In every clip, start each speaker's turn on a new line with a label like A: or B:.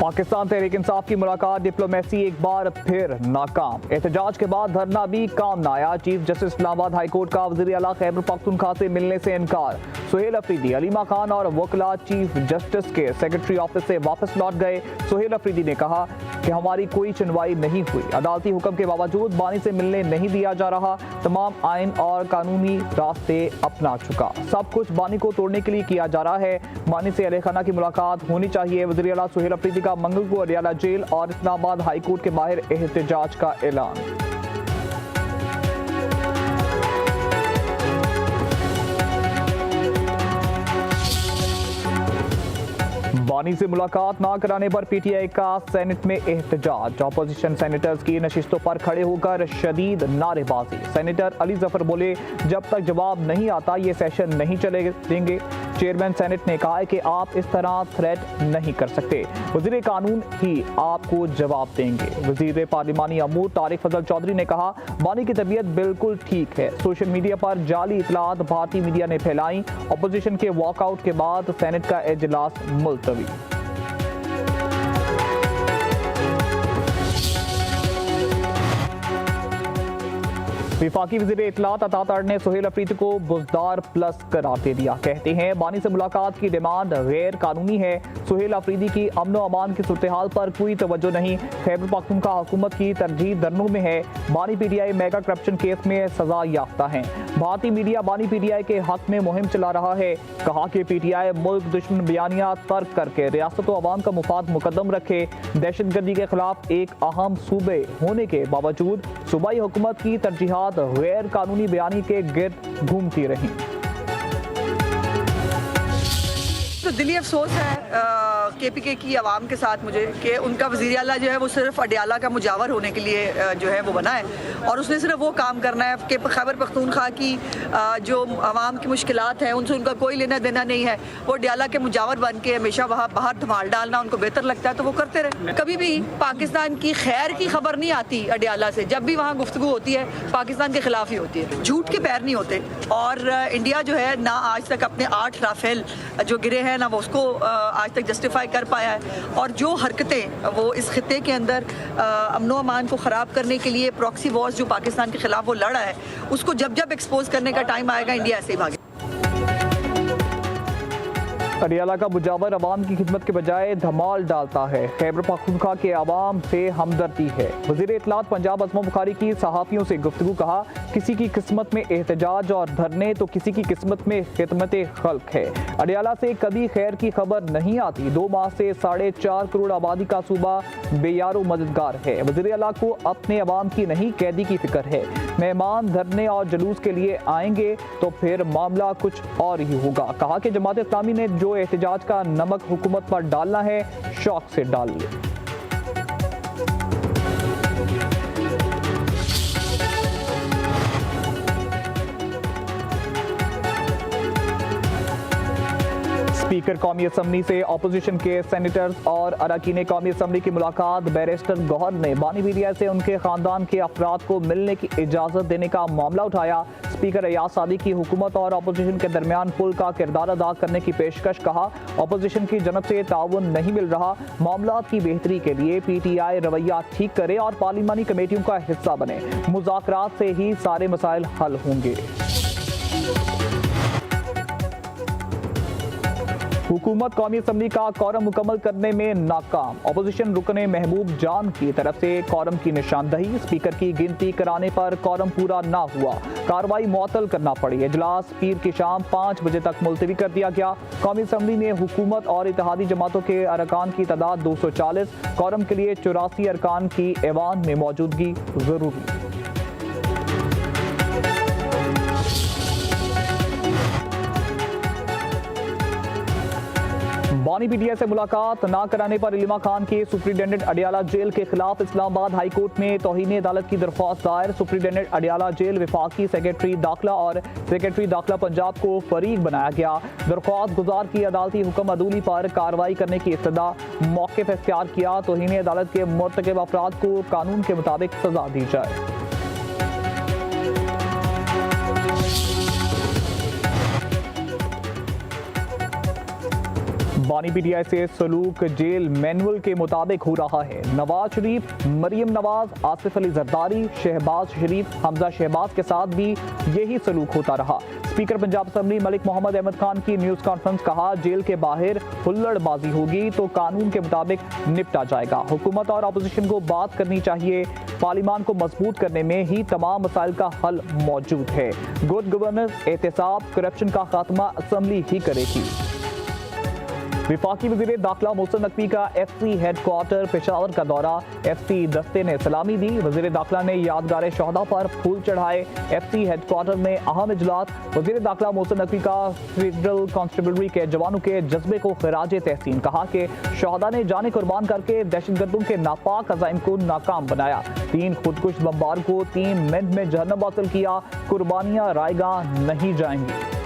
A: पाकिस्तान तहरीक इंसाफ की मुलाकात डिप्लोमेसी एक बार फिर नाकाम। एहतजाज के बाद धरना भी काम न आया। Chief justice Islamabad high court का वज़ीर आला खैबर पख्तूनख्वा से मिलने से इनकार। सुहेल अफरीदी, अलीमा खान और वकला चीफ जस्टिस के सेक्रेटरी ऑफिस से वापस लौट गए। सुहेल अफरीदी ने कहा कि हमारी कोई सुनवाई नहीं हुई। अदालती हुक्म के बावजूद बानी से मिलने नहीं दिया जा रहा। तमाम आइन और कानूनी रास्ते अपना चुका। सब कुछ बानी को तोड़ने के लिए किया जा रहा है। बानी से अहलखाना की मुलाकात होनी चाहिए। वज़ीर आला सुहेल अफरीदी का मंगल को अडियाला जेल और इस्लामाबाद हाई कोर्ट के बाहर एहतजाज का ऐलान। बानी से मुलाकात ना कराने पर पीटीआई का सेनेट में एहतजाज। अपोजिशन सेनेटर्स की नशिस्तों पर खड़े होकर शदीद नारेबाजी। सेनेटर अली जफर बोले, जब तक जवाब नहीं आता ये सेशन नहीं चले देंगे। चेयरमैन सेनेट ने कहा है कि आप इस तरह थ्रेट नहीं कर सकते। वज़ीर कानून ही आपको जवाब देंगे। वज़ीर पार्लिमानी अमूर तारिक फजल चौधरी ने कहा, बानी की तबीयत बिल्कुल ठीक है। सोशल मीडिया पर जाली इतलात भारतीय मीडिया ने फैलाई। अपोजिशन के वॉकआउट के बाद सेनेट का इजलास मुलतवी। विफाकी वज़ीर इत्तलात अता तार ने सुहेल अफरीदी को बुज़दार प्लस करार दे दिया। कहते हैं बानी से मुलाकात की डिमांड गैर कानूनी है। सुहेल अफरीदी की अमन व अमान की सूरत हाल पर कोई तवज्जो नहीं। खैबर पख्तूनख्वा हुकूमत की तरजीह धरनों में है। बानी पीटीआई मेगा करप्शन केस में सजा याफ्ता है। भारतीय मीडिया बानी पीटीआई के हक में मुहिम चला रहा है। कहा कि पीटीआई मुल्क दुश्मन बयानिया तर्क करके रियासत व अवाम का मुफाद मुकद्दम रखे। दहशतगर्दी के खिलाफ एक अहम सूबे होने के बावजूद सूबाई हुकूमत की तरजीहात गैर कानूनी बयानी के गिर्द घूमती रही।
B: तो दिली अफसोस है केपीके की आवाम के साथ मुझे कि उनका वज़ीर आला जो है वो सिर्फ अडियाला का मुजावर होने के लिए जो है वो बना है और उसने सिर्फ वो काम करना है कि खैबर पख्तूनख्वा की जो आवाम की मुश्किलात हैं उनसे उनका कोई लेना देना नहीं है। वो अडियाला के मुजावर बन के हमेशा वहाँ बाहर धमाल डालना उनको बेहतर लगता है तो वो करते रहे। कभी भी पाकिस्तान की खैर की खबर नहीं आती अडियाला से। जब भी वहाँ गुफ्तगू होती है पाकिस्तान के खिलाफ ही होती है। झूठ के पैर नहीं होते और इंडिया जो है ना आज तक अपने 8 राफेल जो गिरे हैं ना वो उसको आज तक जस्टिफाई कर पाया है और जो हरकतें वो इस खित्ते के अंदर अमनो अमान को ख़राब करने के लिए प्रॉक्सी वॉर्स जो पाकिस्तान के खिलाफ वो लड़ा है उसको जब जब एक्सपोज करने का टाइम आएगा इंडिया ऐसे ही भागे।
A: अडियाला का मुजावर अवाम की खिदमत के बजाय धमाल डालता है। खैबर पख्तूनख्वा के अवाम से हमदर्दी है। वज़ीर इत्तलात पंजाब अज़मा बुखारी की सहाफ़ियों से गुफ्तगू। कहा, किसी की किस्मत में एहतजाज और धरने तो किसी की किस्मत में खिदमत खल्क है। अडियाला से कभी खैर की खबर नहीं आती। 2 माह से 4.5 करोड़ आबादी का सूबा बेयारो मददगार है। वज़ीर आला को अपने अवाम की नहीं कैदी की फिक्र है। मेहमान धरने और जुलूस के लिए आएंगे तो फिर मामला कुछ और ही होगा। कहा कि जमात इस्लामी ने जो एहतजाज का नमक हुकूमत पर डालना है शौक से डाल ले। स्पीकर कौमी असम्बली से अपोजिशन के सेनेटर्स और अरकान कौमी असम्बली की मुलाकात। बैरिस्टर गौहर ने बानी मीडिया से उनके खानदान के अफराद को मिलने की इजाज़त देने का मामला उठाया। स्पीकर अयाज सादी की हुकूमत और अपोजिशन के दरमियान पुल का किरदार अदा करने की पेशकश। कहा, अपोजिशन की जनब से ताउन नहीं मिल रहा। मामलात की बेहतरी के लिए पीटीआई रवैया ठीक करे और पार्लिमानी कमेटियों का हिस्सा बने। मुज़ाकरात से ही सारे मसाइल हल होंगे। हुकूमत कौमी असम्बली का कौरम मुकम्मल करने में नाकाम। अपोजिशन रुकने महबूब जान की तरफ से कौरम की निशानदही। स्पीकर की गिनती कराने पर कौरम पूरा ना हुआ। कार्रवाई मुअत्तल करना पड़ी। इजलास पीर की शाम 5 बजे तक मुलतवी कर दिया गया। कौमी असम्बली में हुकूमत और इत्तेहादी जमातों के अरकान की तादाद 240। कौरम के लिए 84 अरकान की ऐवान में मौजूदगी जरूरी। बानी पीटीआई से मुलाकात ना कराने पर अलीमा खान के सुप्रिंटेंडेंट अडियाला जेल के खिलाफ इस्लामाबाद हाई कोर्ट में तौहीन अदालत की दरख्वास्त दायर। सुप्रिंटेंडेंट अडियाला जेल विफाकी सेक्रेटरी दाखिला और सेक्रेटरी दाखिला पंजाब को फरीक बनाया गया। दरख्वास्त गुजार की अदालती हुक्म अदूली पर कार्रवाई करने की इस्तदा मौक़िफ़ इख्तियार किया। तौहीन अदालत के मुर्तकिब अफराद को कानून के मुताबिक सजा दी जाए। बानी पीटीआई से सलूक जेल मैनुअल के मुताबिक हो रहा है। नवाज शरीफ, मरियम नवाज, आसिफ अली जरदारी, शहबाज शरीफ, हमजा शहबाज के साथ भी यही सलूक होता रहा। स्पीकर पंजाब असेंबली मलिक मोहम्मद अहमद खान की न्यूज कॉन्फ्रेंस, कहा जेल के बाहर हुल्लड़बाजी होगी तो कानून के मुताबिक निपटा जाएगा। हुकूमत और अपोजिशन को बात करनी चाहिए। पार्लियामान को मजबूत करने में ही तमाम मसाइल का हल मौजूद है। गुड गवर्नेंस, एहतसाब, करप्शन का खात्मा असेंबली ही करेगी। विफाकी वज़ीर दाखिला मोहसिन नकवी का FC हेडक्वार्टर पेशावर का दौरा, FC दस्ते ने सलामी दी। वज़ीर दाखिला ने यादगार शहदा पर फूल चढ़ाए। FC हेडक्वार्टर में अहम इजलास, वज़ीर दाखिला मोहसिन नकवी का फेडरल कांस्टेबलरी के जवानों के जज्बे को खिराज तहसीन, कहा कि शहदा ने जाने कुर्बान करके दहशतगर्दों के नापाक अज़ाइम को नाकाम बनाया। 3 खुदकुश बमबार को 3 मिनट में जहन्नम हासिल किया। कुर्बानियां रायगाह नहीं जाएंगी।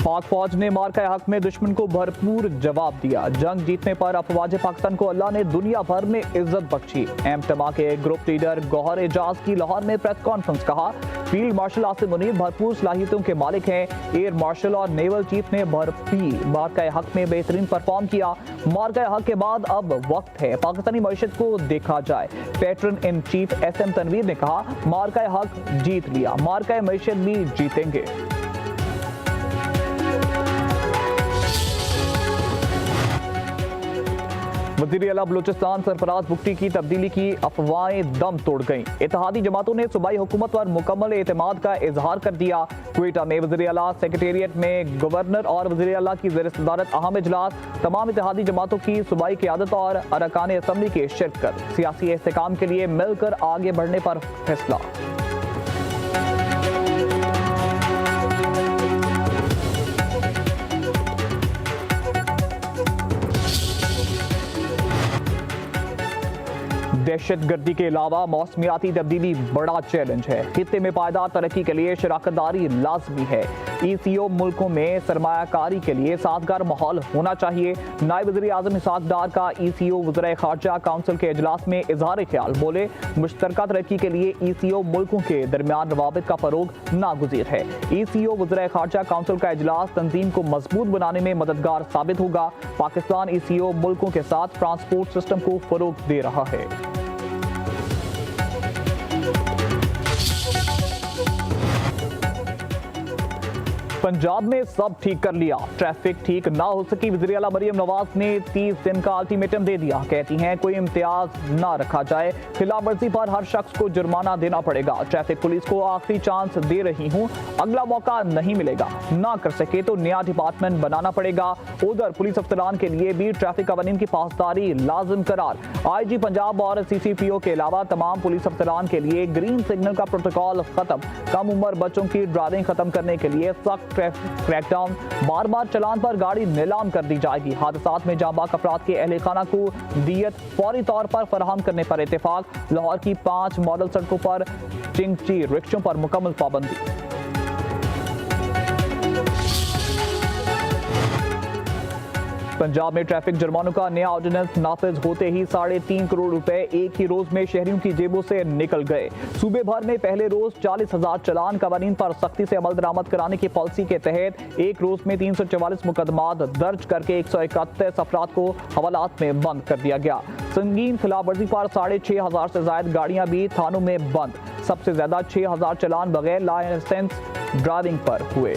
A: पाक फौज ने मार्का हक में दुश्मन को भरपूर जवाब दिया। जंग जीतने पर अफवाज पाकिस्तान को अल्लाह ने दुनिया भर में इज्जत बख्शी। एम तमा के ग्रुप लीडर गौहर एजाज की लाहौर में प्रेस कॉन्फ्रेंस, कहा फील्ड मार्शल आसिम मुनीर भरपूर सलाहियतों के मालिक हैं। एयर मार्शल और नेवल चीफ ने भरपूर मार्का हक में बेहतरीन परफॉर्म किया। मार्का हक के बाद अब वक्त है पाकिस्तानी मईशत को देखा जाए। Patron in chief SM Tanveer ने कहा मार्का हक जीत लिया, मार्का मईशत भी जीतेंगे। वज़ीर आला बलूचिस्तान सरफराज बुगटी की तब्दीली की अफवाहें दम तोड़ गईं। इत्तेहादी जमातों ने सूबाई हुकूमत पर मुकम्मल एतमाद का इजहार कर दिया। क्वेटा में वज़ीर आला सेक्रेटेरिएट में गवर्नर और वज़ीर आला की ज़ेर सदारत अहम इजलास, तमाम इत्तेहादी जमातों की सूबाई क़यादत और अरकान असम्बली के शिरकत, सियासी इस्तेहकाम के लिए मिलकर आगे बढ़ने पर फैसला। दहशतगर्दी के अलावा मौसमियाती तब्दीली बड़ा चैलेंज है। खित्ते में पायदार तरक्की के लिए शराकतदारी लाजमी है। ECO मुल्कों में सरमायाकारी के लिए साजगार माहौल होना चाहिए। नायब वज़ीर आज़म इसहाक डार का ECO वज़ीर ख़ारजा काउंसिल के इजलास में इजहार ख्याल, बोले मुश्तरका तरक्की के लिए ECO मुल्कों के दरमियान रवाबित का फरोग नागुज़ीर है। ECO वज़ीर ख़ारजा काउंसिल का इजलास तंजीम को मजबूत बनाने में मददगार साबित होगा। पाकिस्तान ECO मुल्कों के साथ ट्रांसपोर्ट सिस्टम को फरोग दे रहा है। पंजाब में सब ठीक कर लिया, ट्रैफिक ठीक ना हो सकी। वज़ीर आला मरियम नवाज ने 30 दिन का अल्टीमेटम दे दिया। कहती हैं कोई इम्तियाज ना रखा जाए, खिलाफ वर्जी पर हर शख्स को जुर्माना देना पड़ेगा। ट्रैफिक पुलिस को आखिरी चांस दे रही हूँ, अगला मौका नहीं मिलेगा। ना कर सके तो नया डिपार्टमेंट बनाना पड़ेगा। उधर पुलिस अफसरान के लिए भी ट्रैफिक कवानीन की पासदारी लाजिम करार। IG पंजाब और CCPO के अलावा तमाम पुलिस अफसरान के लिए ग्रीन सिग्नल का प्रोटोकॉल खत्म। कम उम्र बच्चों की ड्राइविंग खत्म करने के लिए सख्त ट्रैफिक क्रैकडाउन। बार बार चलान पर गाड़ी नीलाम कर दी जाएगी। हादसात में जांबाज अफराद के अहले खाना को दियत फौरी तौर पर फराहम करने पर इत्तेफाक। लाहौर की 5 मॉडल सड़कों पर चिंगची रिक्शों पर मुकम्मल पाबंदी। पंजाब में ट्रैफिक जुर्मानों का नया ऑर्डिनेंस नाफिज होते ही 3.5 करोड़ रुपए एक ही रोज में शहरियों की जेबों से निकल गए। सूबे भर में पहले रोज 40,000 चलान कवानीन पर सख्ती से अमल दरामद कराने की पॉलिसी के तहत एक रोज में 344 मुकदमात दर्ज करके 131 अफराद को हवालात में बंद कर दिया गया। संगीन खिलाफ वर्जी पर 6,500 से ज्यादा गाड़ियां भी थानों में बंद। सबसे ज्यादा 6,000 चलान बगैर लाइसेंस ड्राइविंग पर हुए।